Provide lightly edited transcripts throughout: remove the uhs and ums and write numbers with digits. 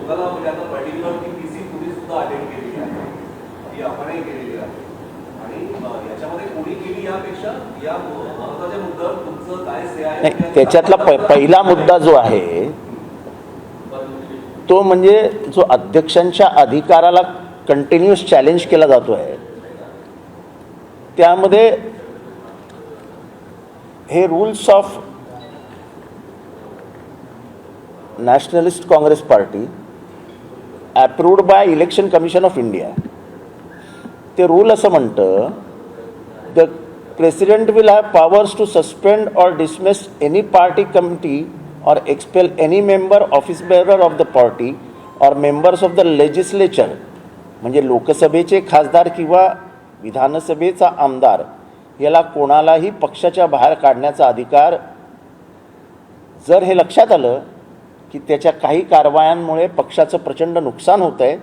लोकांना म्हणजे आता पर्टिक्युलर ती पीसी तुम्ही सुद्धा अटेंड केलेली आहे, ती आपणही केलेली आहे आणि याच्यामध्ये कोणी केली यापेक्षा या महत्त्वाच्या मुद्द्यावर तुमचं काय से आहे? त्याच्यातला पहिला मुद्दा जो आहे तो म्हणजे जो अध्यक्षांच्या अधिकाराला कंटिन्युअस चॅलेंज केला जातो आहे, त्यामध्ये हे rules of Nationalist Congress Party approved by election commission of India, ते रूल असं म्हणतं, the president will have powers to suspend or dismiss any party committee or expel any member, office bearer of the party or members of the legislature. म्हणजे लोकसभेचे खासदार किंवा विधानसभेचा आमदार याला कोणालाही पक्षाच्या बाहेर काढण्याचा अधिकार, जर हे लक्षात आलं की त्याच्या काही कारवायांमुळे पक्षाचं प्रचंड नुकसान होत आहे,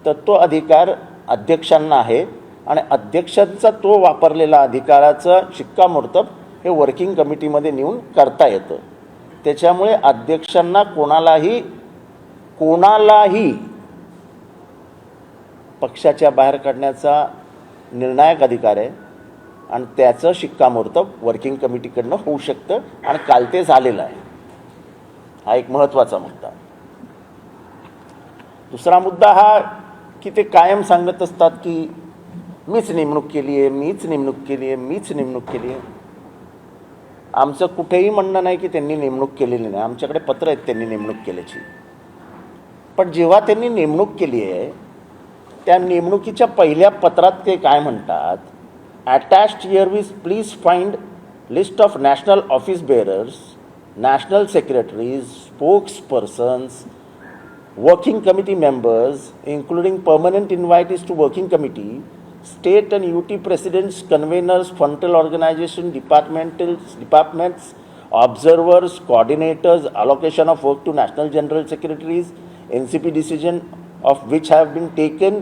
तर तो अधिकार अध्यक्षांना आहे आणि अध्यक्षांचा तो वापरलेला अधिकाराचा शिक्कामोर्तब हे वर्किंग कमिटीमध्ये नेऊन करता येतं. त्याच्यामुळे अध्यक्षांना कोणालाही पक्षाच्या बाहेर काढण्याचा निर्णायक अधिकार आहे आणि त्याचं शिक्कामोर्तब वर्किंग कमिटीकडनं होऊ शकतं आणि काल ते झालेलं आहे. हा एक महत्त्वाचा मुद्दा. दुसरा मुद्दा हा की ते कायम सांगत असतात की मीच नेमणूक केली आहे, मीच नेमणूक केली आहे, मीच नेमणूक केली आहे. आमचं कुठेही म्हणणं नाही की त्यांनी नेमणूक केलेली नाही, आमच्याकडे पत्र आहेत त्यांनी नेमणूक केल्याची. पण जेव्हा त्यांनी नेमणूक केली आहे त्या नेमणुकीच्या पहिल्या पत्रात ते काय म्हणतात, attached herewith please find list of national office bearers, national secretaries, spokes persons, working committee members including permanent invitees to working committee, state and UT presidents, conveners, frontal organization, departments, observers, coordinators, allocation of work to national general secretaries, NCP decision of which have been taken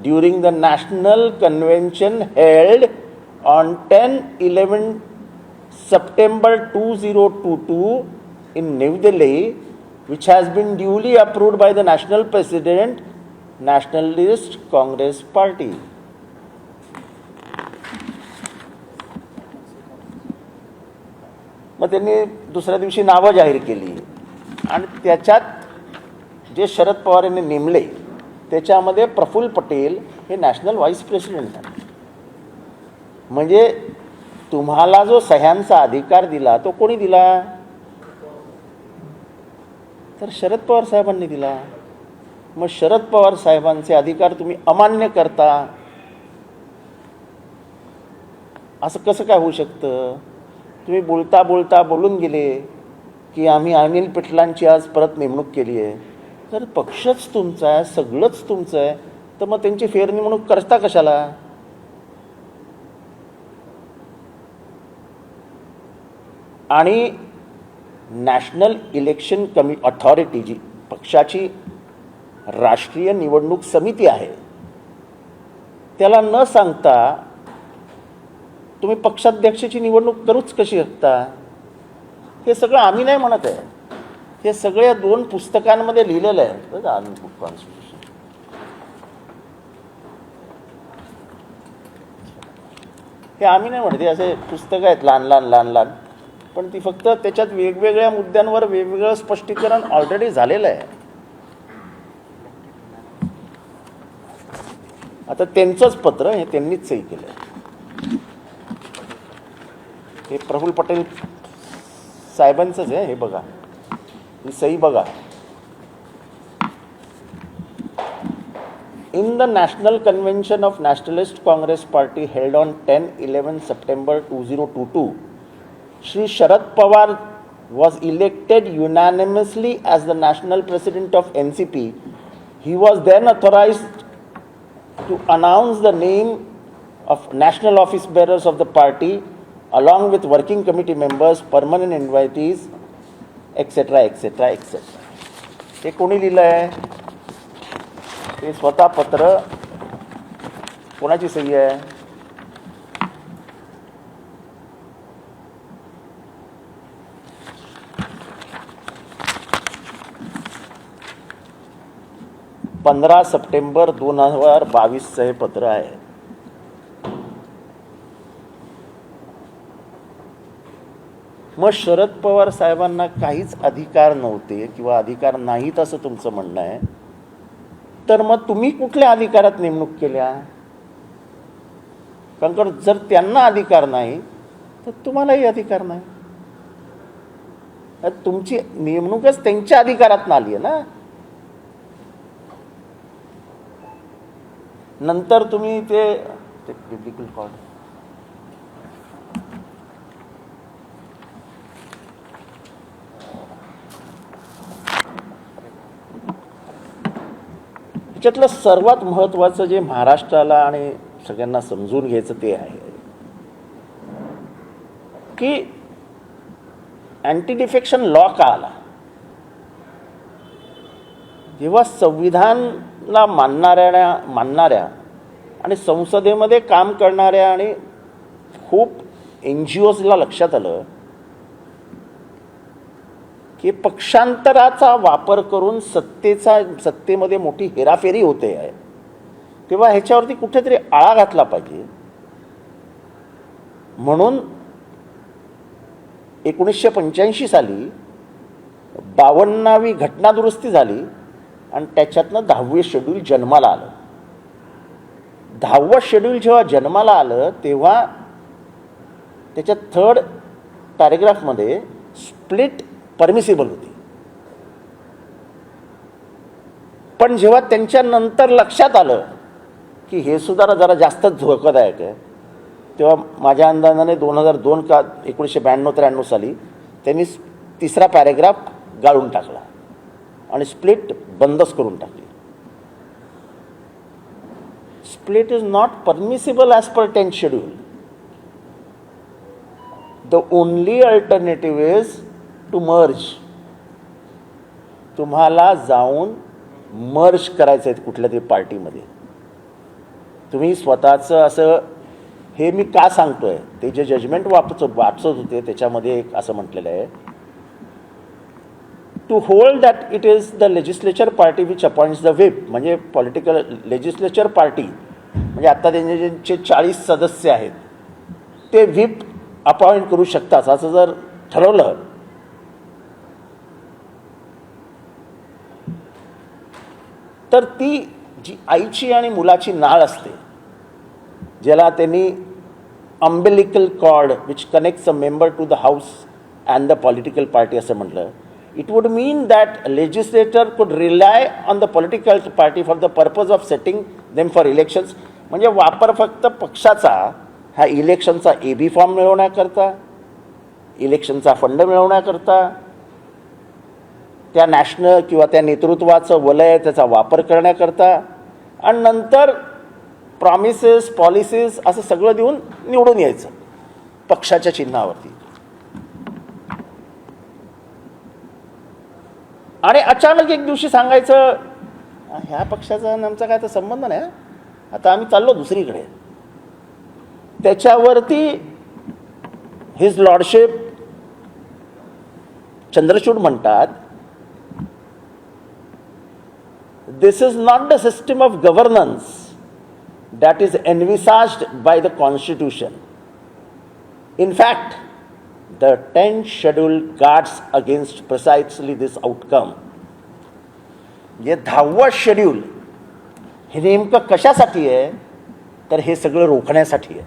during the national convention held on 10-11 September 2022 in New Delhi, which has been duly approved by the national president, Nationalist Congress Party. मग त्यांनी दुसऱ्या दिवशी नावं जाहीर केली आणि त्याच्यात जे शरद पवार यांनी नेमले त्याच्यामध्ये प्रफुल्ल पटेल हे नॅशनल व्हाईस प्रेसिडेंट आहेत. म्हणजे तुम्हाला जो सह्यांचा अधिकार दिला तो कोणी दिला, तर शरद पवार साहेबांनी दिला. मग शरद पवार साहेबांचे अधिकार तुम्ही अमान्य करता, असं कसं काय होऊ शकतं? तुम्ही बोलता बोलता बोलून गेले की आम्ही अनिल पेटलांची आज परत नेमणूक केली आहे. तर पक्षच तुमचा आहे, सगळंच तुमचं आहे, तर मग त्यांची फेरनिवडणूक करता कशाला? आणि नॅशनल इलेक्शन अथॉरिटी जी पक्षाची राष्ट्रीय निवडणूक समिती आहे, त्याला न सांगता तुम्ही पक्षाध्यक्षाची निवडणूक करूच कशी शकता? हे सगळं आम्ही नाही म्हणत आहे, हे सगळ्या 2 पुस्तकांमध्ये लिहिलेलं आहे. कॉन्स्टिट्यूशन हे आम्ही नाही म्हणत, हे असे पुस्तकं आहेत लहान लहान, पण ती फक्त त्याच्यात वेगवेगळ्या मुद्द्यांवर वेगवेगळं स्पष्टीकरण ऑलरेडी झालेलं आहे. आता त्यांचंच पत्र हे त्यांनीच सही केलं आहे. हे प्रफुल्ल पटेल साहेबांचंच आहे, हे बघा, ही सही बघा. In the national convention of Nationalist Congress party held on 10-11 September 2022, Shri Sharad Pawar was elected unanimously as the national president of NCP. He was then authorized to announce the name of national office bearers of the party along with working committee members, permanent invitees, etc., etc., etc. हे कोणी लिहिलं आहे? हे स्वतः पत्र कोणाची सही आहे? 15 सप्टेंबर 2022 हे पत्र आहे. मग शरद पवार साहेबांना काहीच अधिकार नव्हते किंवा अधिकार नाहीत असं तुमचं म्हणणं आहे, तर मग तुम्ही कुठल्या अधिकारात नेमणूक केल्या? कारण जर त्यांना अधिकार नाही तर तुम्हालाही अधिकार नाही. तुमची नेमणूकच त्यांच्या अधिकारात आली आहे ना. नंतर तुम्ही ते बिब्लिकल कॉर्ड त्याच्यातलं सर्वात महत्त्वाचं जे महाराष्ट्राला आणि सगळ्यांना समजून घ्यायचं ते आहे की अँटी डिफेक्शन लॉ का आला? जेव्हा संविधानला मानणाऱ्या आणि संसदेमध्ये काम करणाऱ्या आणि खूप NGOजला लक्षात आलं की पक्षांतराचा वापर करून सत्तेमध्ये मोठी हेराफेरी होते आहे, तेव्हा ह्याच्यावरती कुठेतरी आळा घातला पाहिजे. म्हणून 1985 साली 52वी घटनादुरुस्ती झाली आणि त्याच्यातनं 10वे शेड्यूल जन्माला आलं. 10वं शेड्यूल जेव्हा जन्माला आलं तेव्हा त्याच्या 3rd पॅरेग्राफमध्ये स्प्लिट परमिसिबल होती. पण जेव्हा त्यांच्यानंतर लक्षात आलं की हे सुद्धा जरा जास्तच धोकादायक आहे, तेव्हा माझ्या अंदाजाने 2002 का 1992-93 साली त्यांनी 3रा पॅरेग्राफ गाळून टाकला आणि स्प्लिट बंदच करून टाकली. Split is not permissible as per 10th schedule. The only alternative is to merge. तुम्हाला जाऊन मर्ज करायचं आहे कुठल्या तरी पार्टीमध्ये. तुम्ही स्वतःचं असं, हे मी का सांगतोय, ते जे जजमेंट वाचत होते त्याच्यामध्ये एक असं म्हटलेलं आहे, to hold that it is the legislature party which appoints the whip. म्हणजे पॉलिटिकल लेजिस्लेचर पार्टी म्हणजे आता त्यांचे जे 40 सदस्य आहेत ते व्हिप अपॉइंट करू शकतात असं जर ठरवलं तर ती जी आईची आणि मुलाची नाळ असते, ज्याला त्यांनी umbilical cord which connects a member to the house and the political party असं म्हटलं, it would mean that legislator could rely on the political party for the purpose of setting them for elections. म्हणजे वापर फक्त पक्षाचा हा इलेक्शनचा AB form मिळवण्याकरता, इलेक्शनचा fund मिळवण्याकरता, त्या नॅशनल किंवा त्या नेतृत्वाचं वलय त्याचा वापर करण्याकरता, आणि नंतर प्रॉमिसेस पॉलिसीज असं सगळं देऊन निवडून यायचं पक्षाच्या चिन्हावरती. आणि अचानक एक दिवशी सांगायचं ह्या पक्षाचा आमचा काय तर संबंध नाही, आता आम्ही चाललो दुसरीकडे. त्याच्यावरती हिज लॉर्डशिप चंद्रचूड म्हणतात, this is not the system of governance that is envisaged by the Constitution. In fact, the 10th schedule guards against precisely this outcome. जे 10वं शेड्यूल हे नेमकं कशासाठी आहे तर हे सगळं रोखण्यासाठी आहे.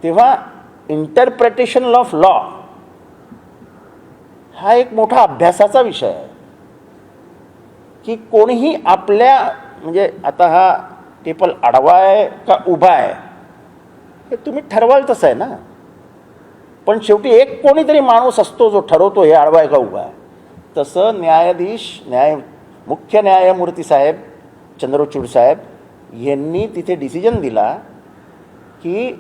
तेव्हा इंटरप्रिटेशन ऑफ लॉ हा एक मोठा अभ्यासाचा विषय आहे की कोणीही आपल्या, म्हणजे आता हा टेबल आडवा आहे का उभा आहे हे तुम्ही ठरवाल तसं आहे ना, पण शेवटी एक कोणीतरी माणूस असतो जो ठरवतो हे आडवा आहे का उभा आहे. तसं मुख्य न्यायमूर्ती साहेब चंद्रचूड साहेब यांनी तिथे डिसिजन दिला की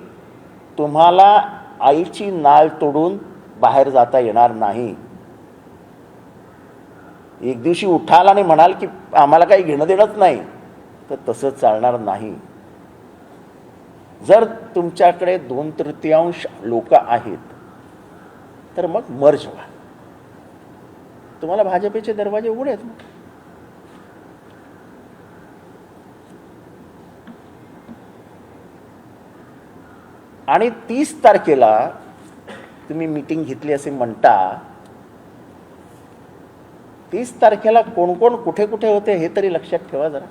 तुम्हाला आईची नाळ तोडून बाहेर जाता येणार नाही. एक दिवशी उठाल आणि म्हणाल की आम्हाला काही घेणं देणंच नाही, तर तसं चालणार नाही. जर तुमच्याकडे 2/3 लोक आहेत तर मग मर्ज व्हा. तुम्हाला भाजपचे दरवाजे उघडे आहेत. आणि 30 तारखेला तुम्ही मीटिंग घेतली असे म्हणता. 30 तारखेला कोण कोण कुठे कुठे होते हे तरी लक्षात ठेवा जरा.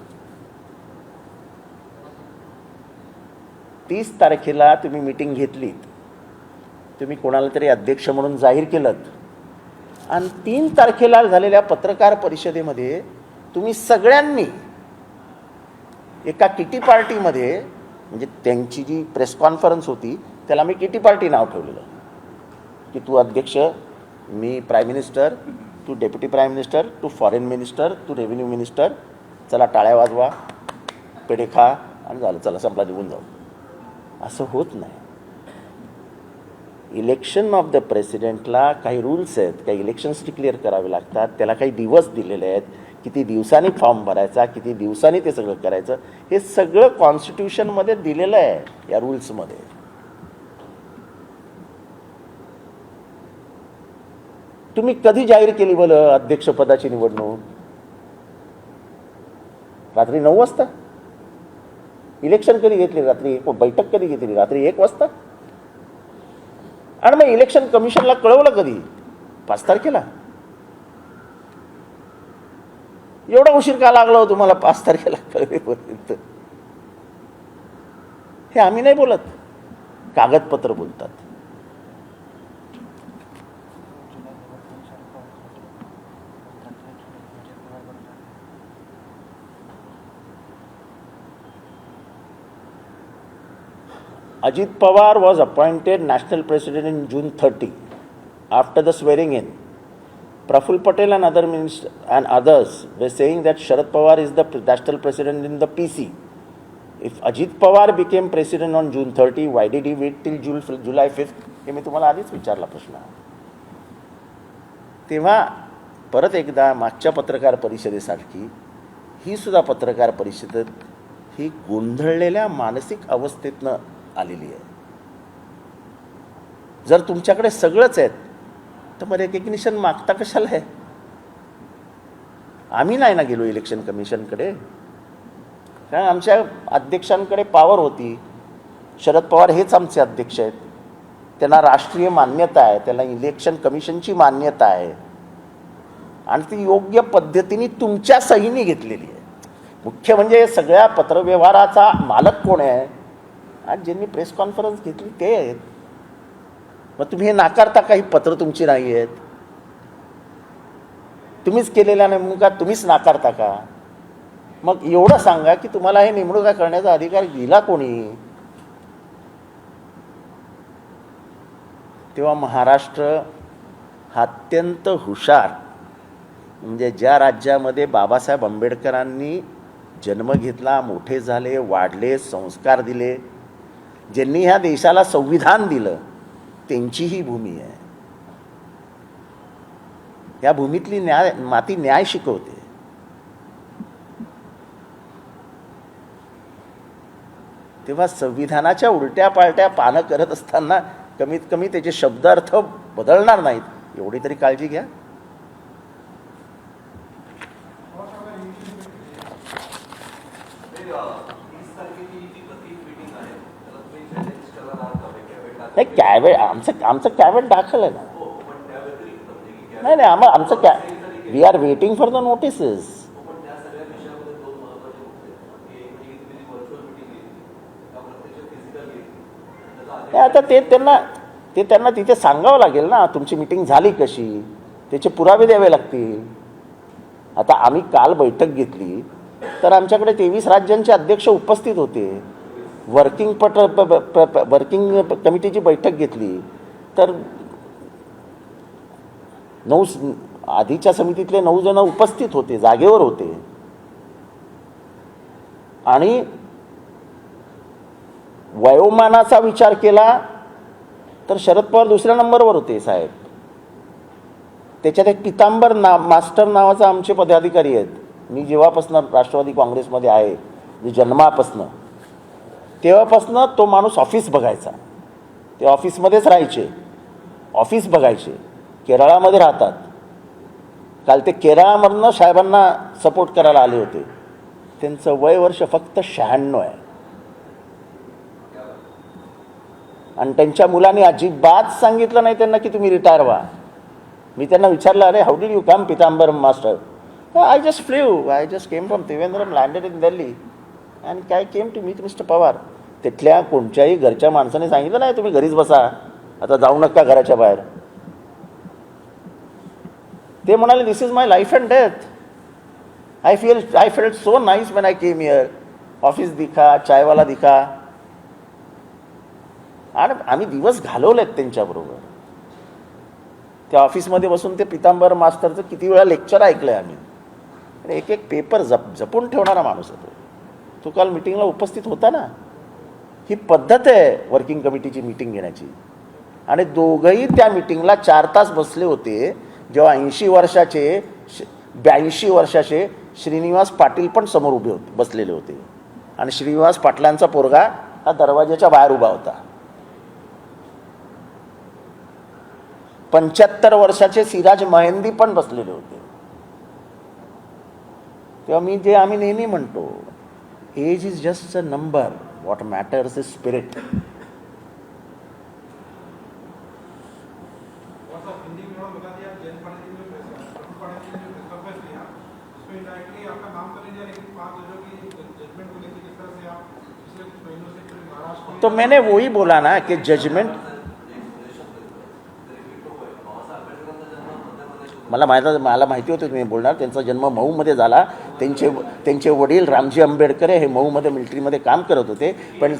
30 तारखेला तुम्ही मीटिंग घेतलीत, तुम्ही कोणाला तरी अध्यक्ष म्हणून जाहीर केलं, आणि 3 तारखेला झालेल्या पत्रकार परिषदेमध्ये तुम्ही सगळ्यांनी एका किटी पार्टीमध्ये, म्हणजे त्यांची जी प्रेस कॉन्फरन्स होती त्याला मी किटी पार्टी नाव ठेवलेलं, की तू अध्यक्ष, मी प्राईम मिनिस्टर, तू डेप्युटी प्राईम मिनिस्टर, तू फॉरेन मिनिस्टर, तू रेव्हेन्यू मिनिस्टर, चला टाळ्या वाजवा, पेढे खा आणि झालं, चला संपला, निघून जाऊ. असं होत नाही. इलेक्शन ऑफ द प्रेसिडेंटला काही रूल्स आहेत, काही इलेक्शन्स डिक्लेअर करावे लागतात, त्याला काही दिवस दिलेले आहेत, किती दिवसांनी फॉर्म भरायचा, किती दिवसांनी ते सगळं करायचं, हे सगळं कॉन्स्टिट्यूशनमध्ये दिलेलं आहे या रूल्समध्ये. तुम्ही कधी जाहीर केली बरं अध्यक्षपदाची निवडणूक? रात्री 9 वाजता. इलेक्शन कधी घेतली? रात्री. बैठक कधी घेतली? रात्री 1 वाजता. आणि मग इलेक्शन कमिशनला कळवलं कधी? 5 तारखेला. एवढा उशीर का लागला हो तुम्हाला 5 तारखेला कळवेपर्यंत? हे आम्ही नाही बोलत, कागदपत्र बोलतात. Ajit Pawar was appointed national president in June 30 after the swearing in. Praful Patel and other ministers and others were saying that Sharad Pawar is the national president in the PC. If Ajit Pawar became president on June 30, why did he wait till July 5th? हे मी तुम्हाला आधीच विचारला प्रश्न. तेव्हा परत एकदा मागच्या पत्रकार परिषदेसारखी ही सुद्धा पत्रकार परिषद ही गोंधळलेल्या मानसिक अवस्थेतनं आलेली आहे. जर तुमच्याकडे सगळंच आहे तर मग रेकग्निशन मागता कशाला आहे? आम्ही नाही ना गेलो इलेक्शन कमिशनकडे, कारण आमच्या अध्यक्षांकडे पॉवर होती. शरद पवार हेच आमचे अध्यक्ष आहेत, त्यांना राष्ट्रीय मान्यता आहे, त्यांना इलेक्शन कमिशनची मान्यता आहे, आणि ती योग्य पद्धतीने तुमच्या सहीने घेतलेली आहे. मुख्य म्हणजे सगळ्या पत्रव्यवहाराचा मालक कोण आहे? आज ज्यांनी प्रेस कॉन्फरन्स घेतली ते आहेत. मग तुम्ही हे नाकारता, काही पत्र तुमची नाही आहेत, तुम्हीच केलेल्या नेमणुका तुम्हीच नाकारता का? मग एवढं सांगा की तुम्हाला हे नेमणुका करण्याचा अधिकार दिला कोणी? तेव्हा महाराष्ट्र हा अत्यंत हुशार, म्हणजे ज्या राज्यामध्ये बाबासाहेब आंबेडकरांनी जन्म घेतला, मोठे झाले, वाढले, संस्कार दिले, ज्यांनी ह्या देशाला संविधान दिलं, त्यांची ही भूमी आहे. या भूमीतली माती न्याय शिकवते. तेव्हा संविधानाच्या उलट्या पालट्या पानं करत असताना कमीत कमी त्याचे शब्दार्थ बदलणार नाहीत, एवढी तरी काळजी घ्या. नाही, कॅबिनेट आमचं कॅबिनेट दाखल आहे ना. नाही नाही, आमचं we are waiting for the notices. आता ते त्यांना तिथे सांगावं लागेल ना, तुमची मीटिंग झाली कशी, त्याचे पुरावे द्यावे लागतील. आता आम्ही काल बैठक घेतली तर आमच्याकडे 23 राज्यांचे अध्यक्ष उपस्थित होते. वर्किंग कमिटीची बैठक घेतली तर 9 आधीच्या समितीतले 9 जण उपस्थित होते, जागेवर होते. आणि वयोमानाचा विचार केला तर शरद पवार दुसऱ्या नंबरवर होते साहेब. त्याच्यात एक पितांबर मास्टर नावाचा आमचे पदाधिकारी आहेत. मी जेव्हापासून राष्ट्रवादी काँग्रेसमध्ये आहे, म्हणजे जन्मापासून, तेव्हापासून तो माणूस ऑफिस बघायचा. ते ऑफिसमध्येच राहायचे, ऑफिस बघायचे. केरळामध्ये राहतात, काल ते केरळमधनं साहेबांना सपोर्ट करायला आले होते. त्यांचं वय वर्ष फक्त 96 आहे. आणि त्यांच्या मुलांनी अजिबात सांगितलं नाही त्यांना की तुम्ही रिटायर व्हा. मी त्यांना विचारलं, अरे how did you come Pitambaram master? I just flew, I just came from Trivandrum, landed in Delhi and I came to meet mister Pawar. तिथल्या कोणत्याही घरच्या माणसाने सांगितलं नाही तुम्ही घरीच बसा, आता जाऊ नका घराच्या बाहेर. ते म्हणाले this is my life and death. I felt so nice when I came here. Office दिखा, चायवाला दिखा. आणि आम्ही दिवस घालवलेत त्यांच्याबरोबर. त्या ऑफिसमध्ये बसून ते पितांबर मास्तरचं किती वेळा लेक्चर ऐकलंय आम्ही. आणि एक एक पेपर जपून ठेवणारा माणूस होतो. तो काल मिटिंगला उपस्थित होता ना. ही पद्धत आहे वर्किंग कमिटीची मीटिंग घेण्याची. आणि दोघंही त्या मिटिंगला 4 तास बसले होते, जेव्हा 80 वर्षाचे 82 वर्षाचे श्रीनिवास पाटील पण समोर उभे होते, बसलेले होते. आणि श्रीनिवास पाटलांचा पोरगा हा दरवाजाच्या बाहेर उभा होता. 75 वर्षाचे सिराज महेंदी पण बसलेले होते. तेव्हा आम्ही नेहमी म्हणतो, age is just a number, what matters is spirit. तो मैंने वही बोला ना कि जजमेंट, मला माहिती होतं तुम्ही बोलणार. त्यांचा जन्म मऊमध्ये झाला. त्यांचे वडील रामजी आंबेडकर हे मऊमध्ये मिलिटरीमध्ये काम करत होते. पण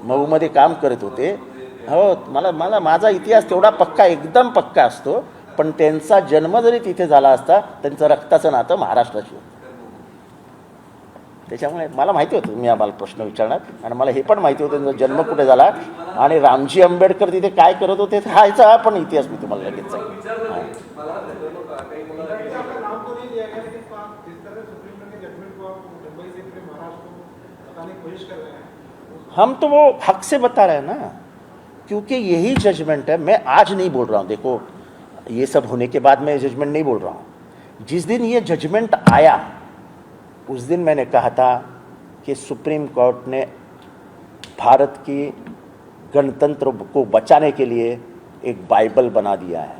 मऊमध्ये काम करत होते. हो, मला माझा इतिहास तेवढा पक्का, एकदम पक्का असतो. पण त्यांचा जन्म जरी तिथे झाला असता, त्यांचं रक्ताचं नातं महाराष्ट्राशी होतं. त्याच्यामुळे मला माहिती होतं तुम्ही आम्हाला प्रश्न विचारणार. आणि मला हे पण माहिती होतं त्यांचा जन्म कुठे झाला आणि रामजी आंबेडकर तिथे काय करत होते. हा पण इतिहास मी तुम्हाला लगेच सांगेन. हम तो वो हक से बता रहे हैं ना, क्योंकि यही जजमेंट है. मैं आज नहीं बोल रहा हूँ, देखो ये सब होने के बाद मैं जजमेंट नहीं बोल रहा हूँ. जिस दिन ये जजमेंट आया उस दिन मैंने कहा था कि सुप्रीम कोर्ट ने भारत की गणतंत्र को बचाने के लिए एक बाइबल बना दिया है.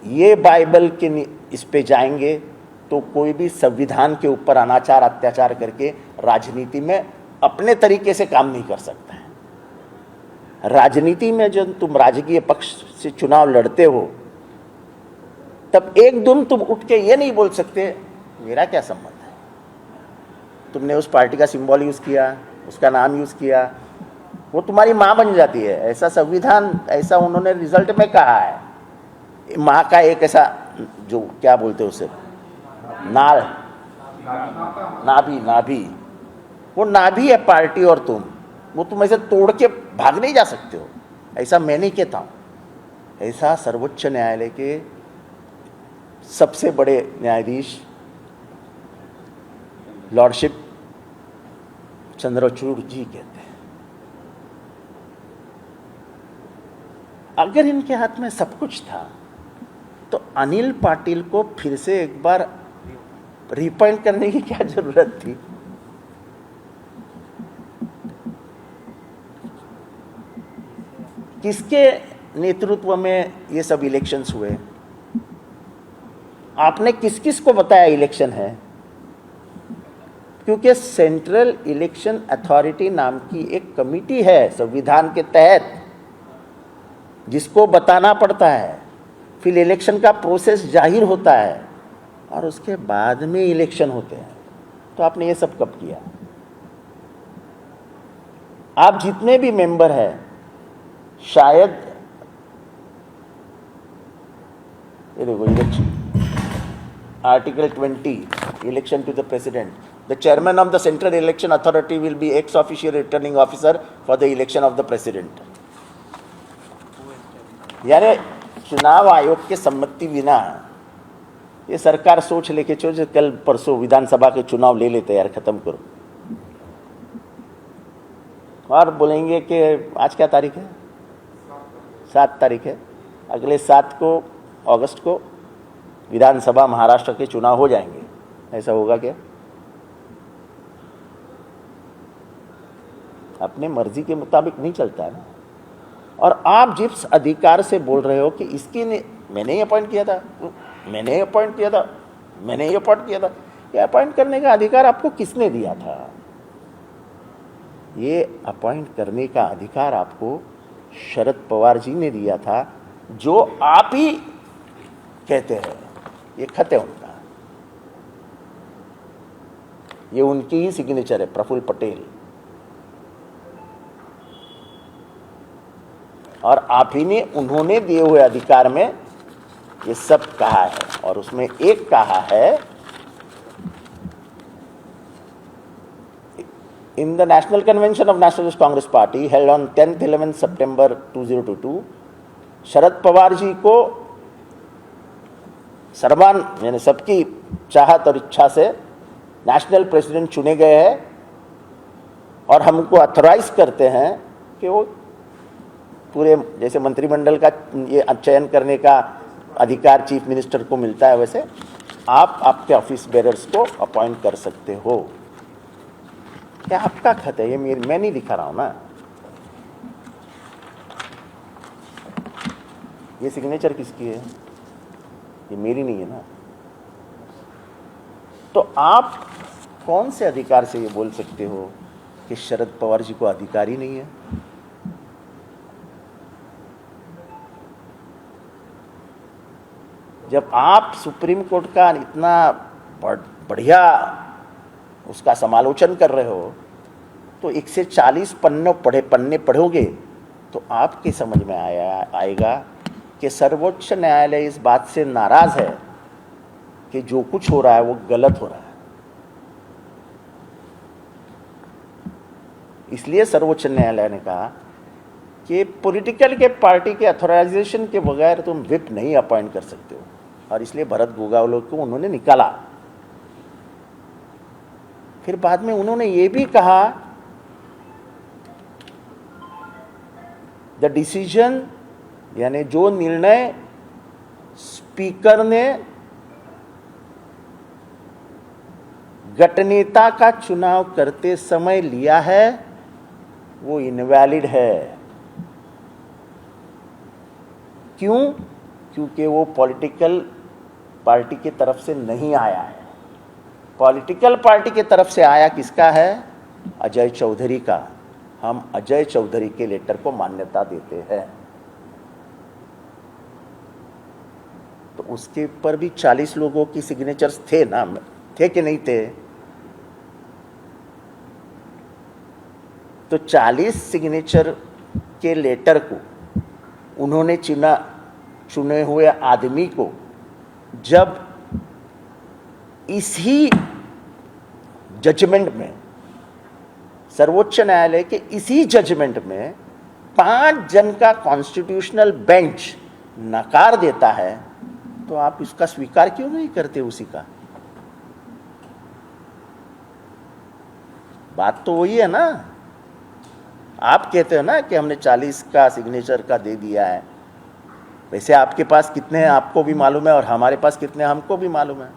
ये बाइबल के इस पे जाएंगे तो कोई भी संविधान के ऊपर अनाचार अत्याचार करके राजनीति में अपने तरीके से काम नहीं कर सकता है. राजनीति में जब तुम राजकीय पक्ष से चुनाव लड़ते हो, तब एक दिन तुम उठ के ये नहीं बोल सकते मेरा क्या संबंध है. तुमने उस पार्टी का सिंबल यूज किया, उसका नाम यूज किया, वो तुम्हारी माँ बन जाती है. ऐसा संविधान, ऐसा उन्होंने रिजल्ट में कहा है. माँ का एक ऐसा, जो क्या बोलते हैं उसे, नाभि, वो नाभि है पार्टी और तुम ऐसे तोड़ के भाग नहीं जा सकते हो. ऐसा मैं नहीं कहता हूँ. ऐसा सर्वोच्च न्यायालय के सबसे बड़े न्यायाधीश लॉर्डशिप चंद्रचूड़ जी कहते हैं. अगर इनके हाथ में सब कुछ था तो अनिल पाटिल को फिर से एक बार रिअपॉइंट करने की क्या जरूरत थी. किसके नेतृत्व में ये सब इलेक्शंस हुए? आपने किस किस को बताया इलेक्शन है? क्योंकि सेंट्रल इलेक्शन अथॉरिटी नाम की एक कमिटी है संविधान के तहत, जिसको बताना पड़ता है. फिर इलेक्शन का प्रोसेस जाहिर होता है और उसके बाद में इलेक्शन होते हैं. तो आपने ये सब कब किया? आप जितने भी मेंबर हैं, शायद ये देखो, election article 20, election to the president. The chairman of the central election authority will be ex official returning officer for the election of the president. यानी चुनाव आयोग के सम्मति बिना ये सरकार सोच लेके चलो कल परसों विधानसभा के चुनाव ले लेते यार, खत्म करो. और बोलेंगे कि आज क्या तारीख है? 7 तारीख है. अगले 7 को अगस्त को विधानसभा महाराष्ट्र के चुनाव हो जाएंगे। ऐसा होगा क्या? अपने मर्जी के मुताबिक नहीं चलता है ना। और आप जिस अधिकार से बोल रहे हो कि इसकी ने मैंने ही अपॉइंट किया था, मैंने ही अपॉइंट किया था, मैंने ही अपॉइंट किया था, ये अपॉइंट करने का अधिकार आपको किसने दिया था? ये अपॉइंट करने का अधिकार आपको शरद पवार जी ने दिया था, जो आप ही कहते हैं। ये खत है उनका, ये उनकी ही सिग्नेचर है, प्रफुल्ल पटेल। और आप ही ने उन्होंने दिए हुए अधिकार में ये सब कहा है। और उसमें एक कहा है, in the national convention of nationalist Congress party held on 10-11 सितंबर 2022 शरद पवार जी को सर्वान यानी सबकी चाहत और इच्छा से नेशनल प्रेसिडेंट चुने गए हैं और हमको अथोराइज करते हैं कि वो पूरे जैसे मंत्रिमंडल का ये चयन करने का अधिकार चीफ मिनिस्टर को मिलता है, वैसे आप आपके ऑफिस बेरर्स को अपॉइंट कर सकते हो। क्या आपका खत है? ये मैं नहीं लिखा रहा हूं ना। ये सिग्नेचर किसकी है? ये मेरी नहीं है ना। तो आप कौन से अधिकार से ये बोल सकते हो कि शरद पवार जी को अधिकार ही नहीं है? जब आप सुप्रीम कोर्ट का इतना बढ़िया उसका समालोचन कर रहे हो तो 140 पन्ने पढ़ोगे तो आपके समझ में आएगा कि सर्वोच्च न्यायालय इस बात से नाराज है कि जो कुछ हो रहा है वो गलत हो रहा है। इसलिए सर्वोच्च न्यायालय ने कहा कि पॉलिटिकल के पार्टी के अथॉराइजेशन के बगैर तुम विप नहीं अपॉइंट कर सकते हो। और इसलिए भरत गोगावले को उन्होंने निकाला। फिर बाद में उन्होंने ये भी कहा, द डिसीजन यानी जो निर्णय स्पीकर ने गठनेता का चुनाव करते समय लिया है वो इनवैलिड है। क्यों? क्योंकि वो पॉलिटिकल पार्टी की तरफ से नहीं आया है। पॉलिटिकल पार्टी की तरफ से आया किसका है? अजय चौधरी का। हम अजय चौधरी के लेटर को मान्यता देते हैं। तो उसके ऊपर भी 40 लोगों की सिग्नेचर्स थे ना, थे कि नहीं थे? तो 40 सिग्नेचर के लेटर को उन्होंने चुने हुए आदमी को जब इसी जजमेंट में, सर्वोच्च न्यायालय के इसी जजमेंट में 5 जन का कॉन्स्टिट्यूशनल बेंच नकार देता है, तो आप इसका स्वीकार क्यों नहीं करते? उसी का बात तो वही है ना। आप कहते हो ना कि हमने 40 का सिग्नेचर का दे दिया है, वैसे आपके पास कितने हैं आपको भी मालूम है और हमारे पास कितने हमको भी मालूम है।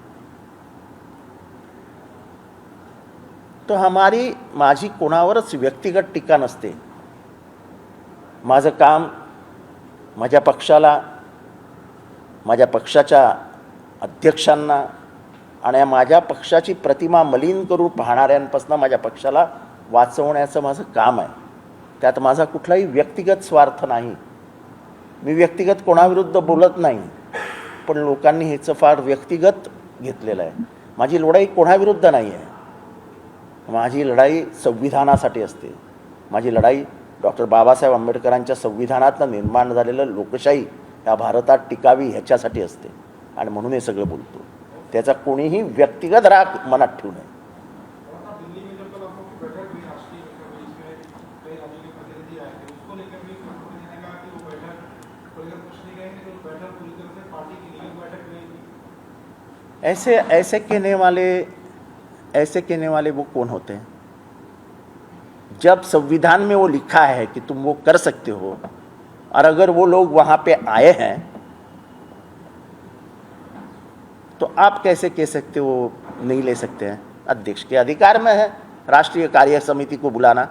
तो हमारी माझी कोणावरच व्यक्तिगत टीका नसते। माझं काम माझ्या पक्षाला, माझ्या पक्षाच्या अध्यक्षांना आणि माझ्या पक्षाची प्रतिमा मलिन करून पाहणाऱ्यांपासून माझ्या पक्षाला वाचवण्याचं माझं काम आहे। त्यात माझा कुठलाही व्यक्तिगत स्वार्थ नाही। मी व्यक्तिगत कोणाविरुद्ध बोलत नाही, पण लोकांनी हेचं फार व्यक्तिगत घेतलेलं आहे। माझी लढाई कोणाविरुद्ध नाही आहे, माझी लढाई संविधानासाठी असते। माझी लढाई डॉक्टर बाबासाहेब आंबेडकरांच्या संविधानातनं निर्माण झालेलं लोकशाही या भारतात टिकावी ह्याच्यासाठी असते। आणि म्हणून हे सगळं बोलतो। त्याचा कोणीही व्यक्तिगत राग मनात ठेवू नये। ऐसे कहने वाले वो कौन होते हैं? जब संविधान में वो लिखा है कि तुम वो कर सकते हो, और अगर वो लोग वहाँ पे आए हैं तो आप कैसे कह सकते हो नहीं ले सकते हैं? अध्यक्ष के अधिकार में है राष्ट्रीय कार्य समिति को बुलाना,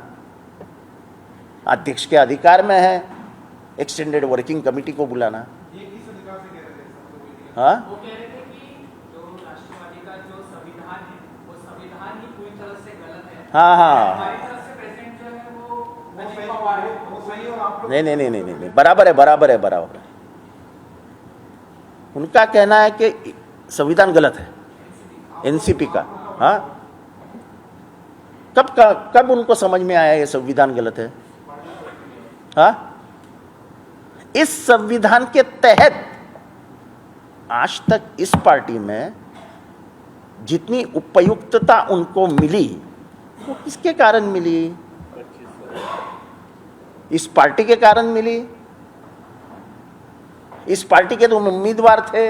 अध्यक्ष के अधिकार में है एक्सटेंडेड वर्किंग कमेटी को बुलाना। ये किस अधिकार से कह रहे थे? हाँ, वो कह रहे थे कि जो राष्ट्रवादी का जो संविधान है वो संविधान ही पूरी तरह से गलत है। हाँ हाँ, हमारी तरफ से प्रेसिडेंट जो है वो वो अजित सही पवार है। वो सही और आप लोग नहीं, बराबर है। उनका कहना है कि संविधान गलत है, एनसीपी का। हाँ, कब उनको समझ में आया ये संविधान गलत है? हाँ, इस संविधान के तहत आज तक इस पार्टी में जितनी उपयुक्तता उनको मिली वो किसके कारण मिली? इस पार्टी के कारण मिली। इस पार्टी के तो उम्मीदवार थे,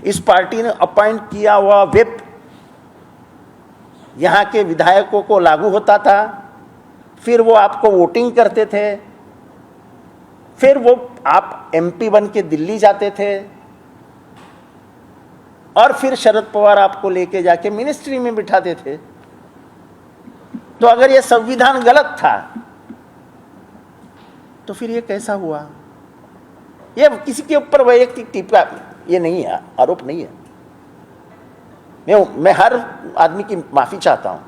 इस पार्टी ने अपॉइंट किया हुआ व्हिप यहां के विधायकों को लागू होता था, फिर वो आपको वोटिंग करते थे, फिर वो आप एमपी बन के दिल्ली जाते थे, और फिर शरद पवार आपको लेके जाके मिनिस्ट्री में बिठाते थे। तो अगर ये संविधान गलत था तो फिर ये कैसा हुआ? ये किसी के ऊपर वैयक्तिक टिप्पणी ये नहीं है, आरोप नहीं है। मैं हर आदमी की माफी चाहता हूं,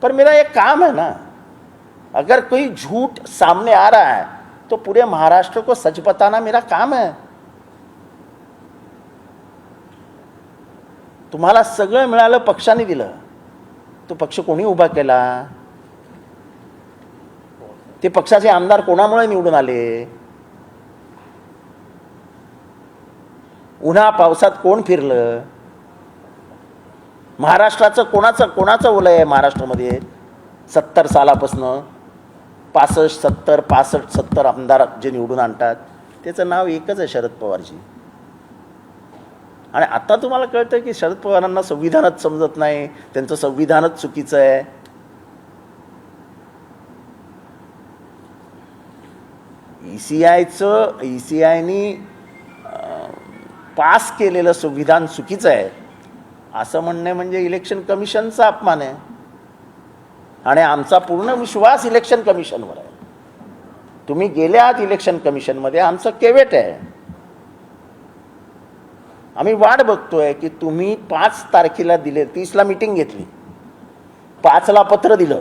पर मेरा एक काम है ना, अगर कोई झूठ सामने आ रहा है तो पूरे महाराष्ट्र को सच बताना मेरा काम है। तुम्हाला सगळं मिळालं, पक्षाने दिलं, तो पक्ष कोणी उभा केला? ते पक्षाचे आमदार कोणामुळे निवडून आले? उन्हा पावसात कोण फिरलं? महाराष्ट्राचं कोणाचं ओलं आहे महाराष्ट्रामध्ये? 70 सालापासून 65, 70, 65, 70 आमदार जे निवडून आणतात त्याचं नाव एकच आहे, शरद पवारजी. आणि आता तुम्हाला कळतं की शरद पवारांना संविधानच समजत नाही, त्यांचं संविधानच चुकीचं आहे. ईसीआयनी पास केलेलं संविधान चुकीचं आहे असं म्हणणे म्हणजे इलेक्शन कमिशनचा अपमान आहे. आणि आमचा पूर्ण विश्वास इलेक्शन कमिशनवर आहे. तुम्ही गेले आहात इलेक्शन कमिशनमध्ये, आमचं केवेट आहे. आम्ही वाट बघतोय की तुम्ही 5 तारखेला दिले, 30ला मीटिंग घेतली, 5ला पत्र दिलं.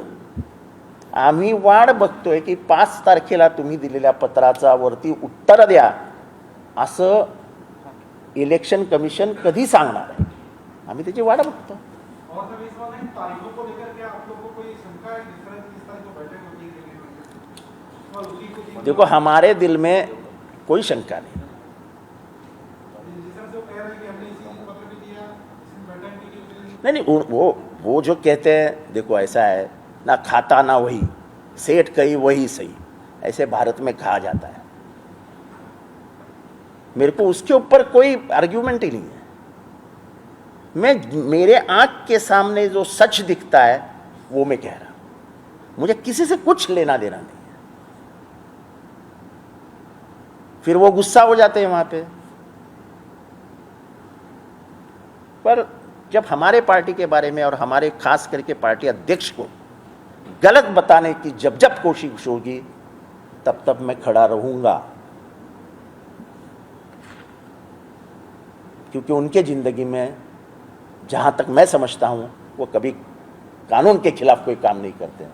आम्ही वाट बघतोय की 5 तारखेला तुम्ही दिलेल्या पत्राचा वरती उत्तर द्या असं इलेक्शन कमिशन कधी सांगणार आहे. आम्ही त्याची वाट बघतो. और सर इस बार तारीखों को लेकर के आप लोगों को कोई शंका है? जिस तरह की बैठक होती है और उसी को देखो, हमारे दिल में कोई शंका नहीं. जिस तरह से वो कह रहे हैं कि हमने इसी पत्र भी दिया, इसी बैठक की नहीं, वो जो कहते हैं, देखो ऐसा है ना, खाता ना वही, सेठ कही वही सही, ऐसे भारत में कहा जाता है. मेरे को उसके ऊपर कोई आर्ग्यूमेंट ही नहीं है. मेरे आंख के सामने जो सच दिखता है वो मैं कह रहा हूं. मुझे किसी से कुछ लेना देना नहीं है. फिर वो गुस्सा हो जाते हैं वहां पे. पर जब हमारे पार्टी के बारे में और हमारे खास करके पार्टी अध्यक्ष को गलत बताने की जब कोशिश होगी तब मैं खड़ा रहूंगा, क्योंकि उनके जिंदगी में जहां तक मैं समझता हूं वो कभी कानून के खिलाफ कोई काम नहीं करते हैं.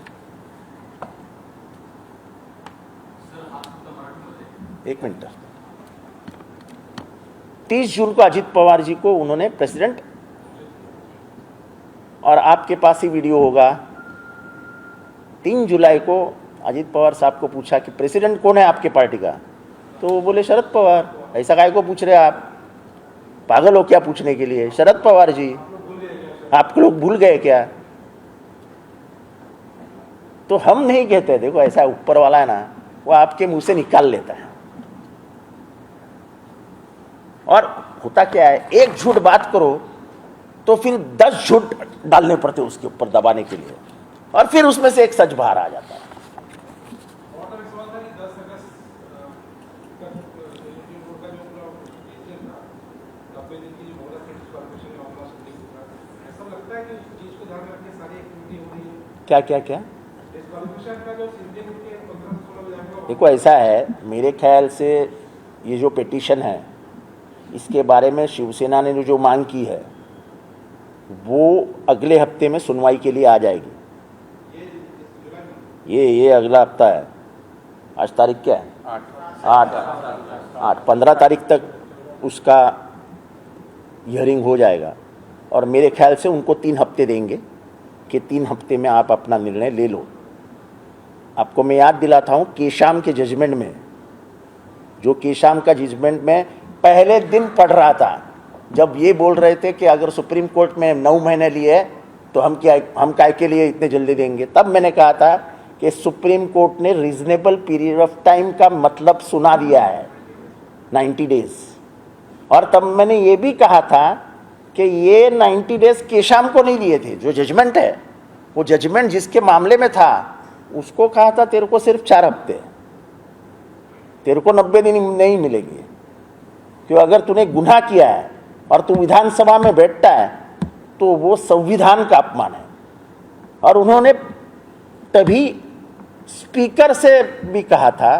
एक मिनट. 30 जून को अजित पवार जी को उन्होंने प्रेसिडेंट, और आपके पास ही वीडियो होगा, 3 जुलाई को अजित पवार साहब को पूछा कि प्रेसिडेंट कौन है आपके पार्टी का, तो वो बोले शरद पवार. ऐसा काय को पूछ रहे आप? पागल हो क्या पूछने के लिए? शरद पवार जी. आप लोग भूल गए क्या? तो हम नहीं कहते. देखो, ऐसा ऊपर वाला है ना, वो आपके मुंह से निकाल लेता है. और होता क्या है, एक झूठ बात करो तो फिर 10 झूठ डालने पड़ते उसके ऊपर दबाने के लिए, और फिर उसमें से एक सच बाहर आ जाता है. और तो इस बात है कि 10 अगस्त का सुप्रीम कोर्ट का जो पूरा डिसीजन था, 90 दिन की जो होगा कि डिस्क्वालिफिकेशन मामला सुप्रीम कोर्ट का। ऐसा लगता है कि उस चीज़ को ध्यान में रख के सारी एक्टिविटी हो रही है। क्या क्या क्या डिस्क्वालिफिकेशन का जो इंडियन के 15 से 16 विधायकों देखो, ऐसा है, मेरे ख्याल से ये जो पिटीशन है इसके बारे में शिवसेना ने जो मांग की है वो अगले हफ्ते में सुनवाई के लिए आ जाएगी। ये अगला हफ्ता है। आज तारीख क्या है? 8 15 तारीख तक उसका हियरिंग हो जाएगा और मेरे ख्याल से उनको 3 हफ्ते देंगे कि 3 हफ्ते में आप अपना निर्णय ले लो। आपको मैं याद दिलाता हूँ, केशाम के जजमेंट में, जो केशाम का जजमेंट में पहले दिन पढ़ रहा था जब ये बोल रहे थे कि अगर सुप्रीम कोर्ट में 9 महीने लिए तो हम काय के लिए इतने जल्दी देंगे, तब मैंने कहा था कि सुप्रीम कोर्ट ने रीजनेबल पीरियड ऑफ टाइम का मतलब सुना दिया है 90 डेज। और तब मैंने ये भी कहा था कि ये 90 डेज केशाम को नहीं दिए थे। जो जजमेंट है, वो जजमेंट जिसके मामले में था उसको कहा था तेरे को सिर्फ 4 हफ्ते, तेरे को 90 दिन नहीं मिलेगी, क्यों अगर तूने गुनाह किया है और तू विधानसभा में बैठता है तो वो संविधान का अपमान है। और उन्होंने तभी स्पीकर से भी कहा था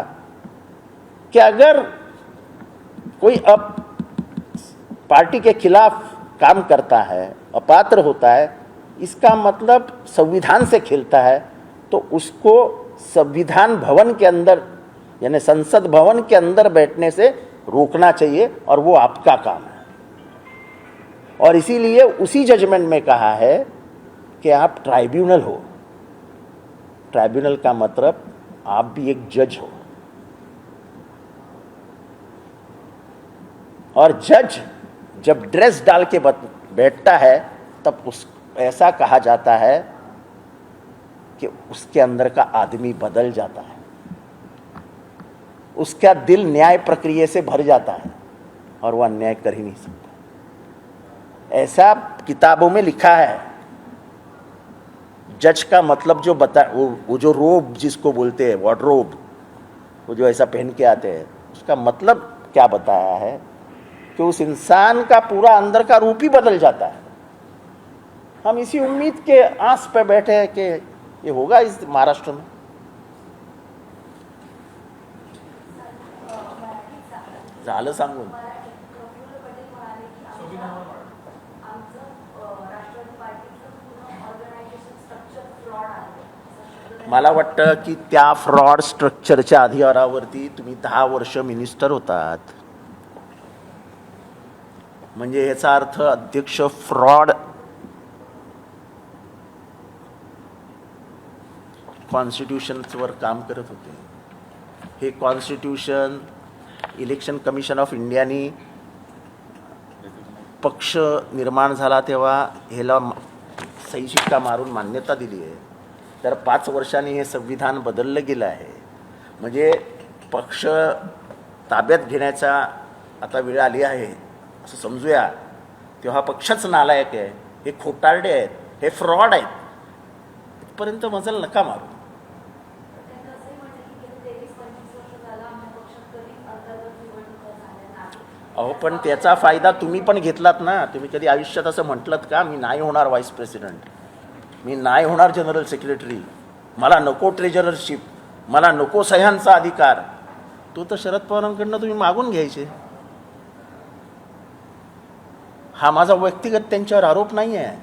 कि अगर कोई अब पार्टी के खिलाफ काम करता है, अपात्र होता है, इसका मतलब संविधान से खेलता है, तो उसको संविधान भवन के अंदर यानी संसद भवन के अंदर बैठने से रोकना चाहिए और वो आपका काम है। और इसीलिए उसी जजमेंट में कहा है कि आप ट्राइब्यूनल हो। ट्राइब्यूनल का मतलब आप भी एक जज हो, और जज जब ड्रेस डाल के बैठता है तब ऐसा कहा जाता है कि उसके अंदर का आदमी बदल जाता है, उसका दिल न्याय प्रक्रिया से भर जाता है और वह अन्याय कर ही नहीं सकता। ऐसा किताबों में लिखा है। जज का मतलब जो वो जो रोब जिसको बोलते हैं, वार्डरोब, वो जो ऐसा पहन के आते हैं, उसका मतलब क्या बताया है कि उस इंसान का पूरा अंदर का रूप ही बदल जाता है। हम इसी उम्मीद के आस पे बैठे हैं कि ये होगा इस महाराष्ट्र में। झालं सांगून मला वाटतं की त्या फ्रॉड स्ट्रक्चरच्या आधारावरती तुम्ही 10 वर्ष मिनिस्टर होतात, म्हणजे याचा अर्थ अध्यक्ष फ्रॉड कॉन्स्टिट्यूशनवर काम करत होते। हे कॉन्स्टिट्यूशन इलेक्शन कमिशन ऑफ इंडियानी पक्ष निर्माण झाला तेव्हा ह्याला सही शिक्का मारून मान्यता दिली आहे। तर 5 वर्षांनी हे संविधान बदललं गेलं आहे। म्हणजे पक्ष ताब्यात घेण्याचा आता वेळ आली आहे असं समजूया, तेव्हा पक्षच नालायक आहे, हे खोटारडे आहेत, हे फ्रॉड आहेत, इथपर्यंत मजल नका मारू। अहो पण त्याचा फायदा तुम्ही पण घेतलात ना। तुम्ही कधी आयुष्यात असं म्हटलंत का मी नाही होणार व्हाईस प्रेसिडेंट, मी नाही होणार जनरल सेक्रेटरी, मला नको ट्रेजररशिप, मला नको सह्यांचा अधिकार? तो तर शरद पवारांकडनं तुम्ही मागून घ्यायचे। हा माझा व्यक्तिगत त्यांच्यावर आरोप नाही आहे,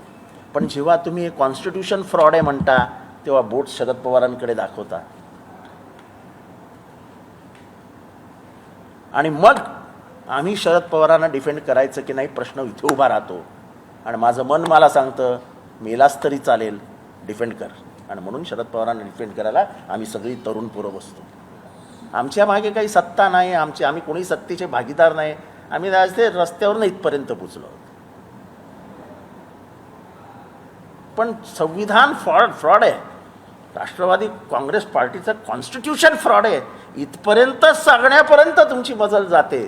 पण जेव्हा तुम्ही हे कॉन्स्टिट्यूशन फ्रॉड आहे म्हणता तेव्हा बोट शरद पवारांकडे दाखवता आणि मग आम्ही शरद पवारांना डिफेंड करायचं की नाही प्रश्न इथे उभा राहतो। आणि माझं मन मला सांगतं मेलास तरी चालेल, डिफेंड कर। आणि म्हणून शरद पवारांना डिफेंड करायला आम्ही सगळी तरुण पोरं बसतो। आमच्या मागे काही सत्ता नाही, आम्ही कोणी सत्तेचे भागीदार नाही, आम्ही आज ते रस्त्यावरून इथपर्यंत पोचलो। पण संविधान फ्रॉड आहे, राष्ट्रवादी काँग्रेस पार्टीचं कॉन्स्टिट्यूशन फ्रॉड आहे, इथपर्यंत सांगण्यापर्यंत तुमची मजल जाते।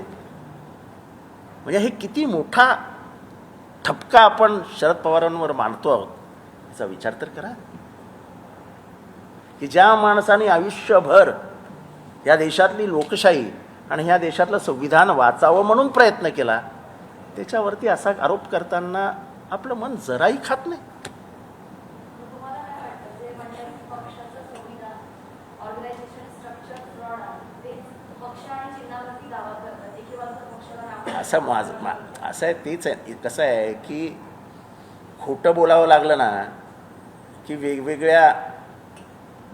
म्हणजे हे किती मोठा ठपका आपण शरद पवारांवर मानतो आहोत याचा विचार तर करा। की ज्या माणसाने आयुष्यभर या देशातली लोकशाही आणि ह्या देशातलं संविधान वाचावं म्हणून प्रयत्न केला, त्याच्यावरती असा आरोप करताना आपलं मन जराही खात नाही. तुम्हाला काय वाटतं जे म्हणतात पक्षाचं संविधान ऑर्गनायझेशन स्ट्रक्चर फ्रॉड आहे ते पक्ष आणि चिन्हावरती दावा करतात एकीवारचा पक्षाला असं आहे तेच आहे. कसं आहे की खोटं बोलावं लागलं ना की वेगवेगळ्या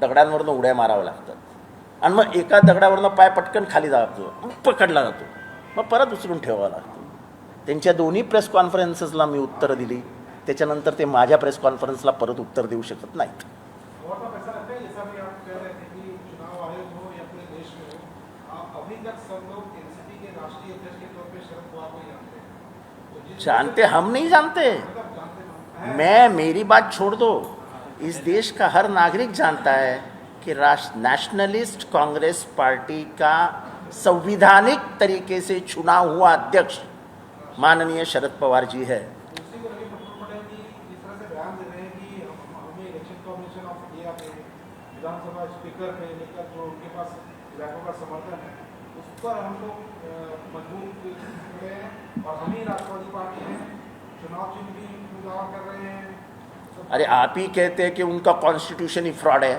दगडांवरनं उड्या मारावं लागतात आणि मग एका दगडावरनं पाय पटकन खाली जातो, मग पकडला जातो, मग परत उचलून ठेवावा लागतो. त्यांच्या दोन्ही प्रेस कॉन्फरन्सेसला मी उत्तरं दिली, त्याच्यानंतर ते माझ्या प्रेस कॉन्फरन्सला परत उत्तर देऊ शकत नाहीत. और तो ऐसा लगता है जैसा भी आप कह रहे थे कि चुनाव आयोग हो या पूरे देश में हो, अभी तक सब लोग एनसीपी के राष्ट्रीय अध्यक्ष के तौर पे शरद पवार को ही जानते हैं. तो जिस जानते हम नहीं जानते, मतलब जानते हैं. मैं मेरी बात छोड़ दो, इस देश का हर नागरिक जानता है कि नेशनलिस्ट कांग्रेस पार्टी का संविधानिक तरीके से चुना हुआ अध्यक्ष माननीय शरद पवार जी है. दूसरी को रवि प्रफुल्ल पटेल जी जिस तरह से बयान दे रहे हैं कि हमें इलेक्शन कमीशन ऑफ इंडिया के विधानसभा स्पीकर पे लेकर जो उनके पास इलाकों का समर्थन है उस पर हम लोग मजबूत खड़े हैं और हम ही राष्ट्रवादी पार्टी हैं, चुनाव चिन्ह भी दावा कर रहे हैं. अरे आप ही कहते हैं कि उनका कॉन्स्टिट्यूशन ही फ्रॉड है,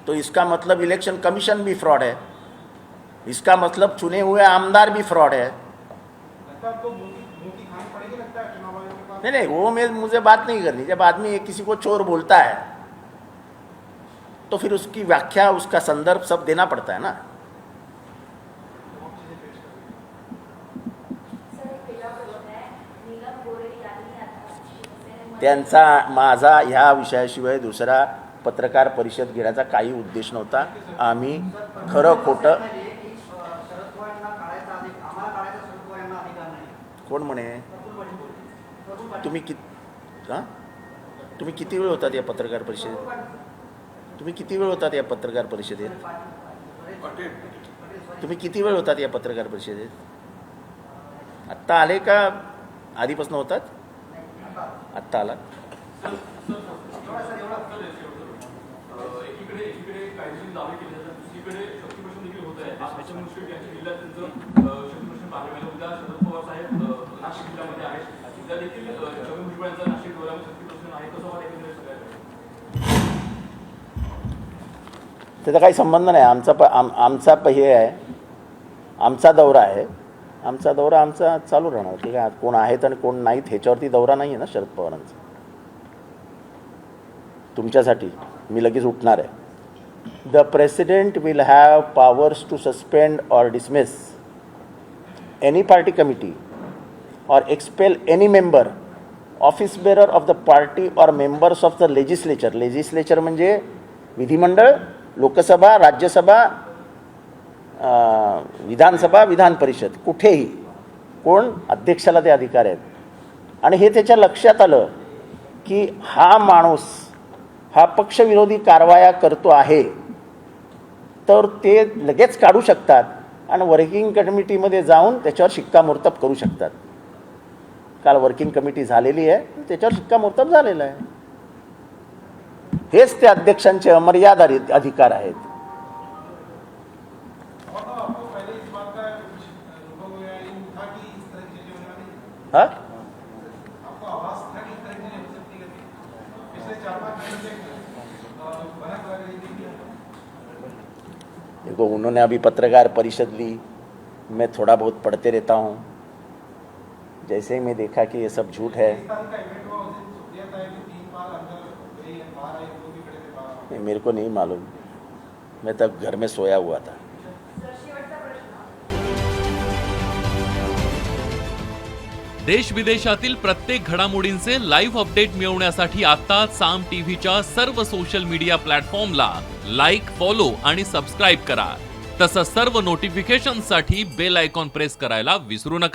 तो इसका मतलब इलेक्शन कमीशन भी फ्रॉड है, इसका मतलब चुने हुए आमदार भी फ्रॉड है. लगता है तो मुंह की खानी पड़ेगी लगता है चुनाव आयोग के पास. नहीं वो मुझे बात नहीं करनी. जब आदमी किसी को चोर बोलता है तो फिर उसकी व्याख्या, उसका संदर्भ सब देना पड़ता है ना. तमाम चीजें पेश करेंगे. सर एक वेगळा प्रश्न आहे नीलम गोरे यांनी आता शिवसेनेमध्ये त्यांचा माझा ह्या विषयाशिवाय दुसरा पत्रकार परिषद घेण्याचा काही उद्देश नव्हता. आम्ही खरं खोटं शरद पवारांना काढायचा अधिकार आम्हाला काढायचा शरद पवारांना अधिकार नाही. कोण म्हणे? प्रफुल्ल पाटील. तुम्ही किती वेळ होतात या पत्रकार परिषदेत? तुम्ही किती वेळ होतात या पत्रकार परिषदेत? तुम्ही किती वेळ होतात या पत्रकार परिषदेत? आत्ता आले का आधीपासून होतात? आत्ता आला. एकीकडे कायदेशीर दावे केले जातात, दुसरीकडे शक्तीप्रश्न देखील होत आहे. आजच्या मुश्किल यांच्या जिल्ह्यात त्यांचं शक्तीप्रश्न पाहायला मिळालं. उद्या शरद पवार साहेब नाशिक जिल्ह्यामध्ये आहेत, उद्या देखील छगन भुजबळ यांचा नाशिक दौऱ्यामध्ये शक्तीप्रश्न आहे. कसं वाटतं एकंदरीत सगळ्याकडे? त्याचा काही संबंध नाही. आमचा हे आहे, आमचा दौरा आहे. आमचा दौरा आमचा चालू राहणार. ठीक आहे, कोण आहेत आणि कोण नाहीत ह्याच्यावरती दौरा नाही आहे ना शरद पवारांचा. तुमच्यासाठी मी लगेच उठणार आहे. The president will have powers to suspend or dismiss any party committee or expel any member, office bearer of the party or members of the legislature. Legislature म्हणजे विधिमंडळ, लोकसभा, राज्यसभा, विधानसभा, विधान परिषद, कुठेही कोण अध्यक्षाला ते अधिकार आहेत. आणि हे त्याच्या लक्षात आलं की हा माणूस हा पक्षविरोधी कारवाया करतो आहे, तर ते लगेच काढू शकतात आणि वर्किंग कमिटीमध्ये जाऊन त्याच्यावर शिक्कामोर्तब करू शकतात. काल वर्किंग कमिटी झालेली आहे, त्याच्यावर शिक्कामोर्तब झालेलं आहे. हेच ते अध्यक्षांचे अमर्यादित अधिकार आहेत. और तो आपको पहले इस बात का अनुभव हुआ था कि इस तरह की चीजें होने वाली? हां आपको आभास था कि इस तरह की चीजें हो सकती है? पिछले 4-5 महीने से भनक लग रही थी. देखो, उन्होंने अभी पत्रकार परिषद ली, मैं थोड़ा बहुत पढ़ते रहता हूँ. जैसे ही मैं देखा कि ये सब झूठ है, 23 तारीख का इवेंट हुआ उस दिन सुप्रिया ताई भी 3 बार अंदर गई है, बाहर आई, वो भी खड़े थे बाहर. मेरे को नहीं मालूम. मैं तब घर में सोया हुआ था. सर शेवटचा प्रश्न देश विदेशातील प्रत्येक घडामोडींचे लाईव्ह अपडेट मिळवण्यासाठी आता साम टीव्हीच्या सर्व सोशल मीडिया प्लॅटफॉर्मला लाईक, फॉलो आणि सबस्क्राईब करा. तसंच सर्व नोटिफिकेशनसाठी बेल आयकॉन प्रेस करायला विसरू नका.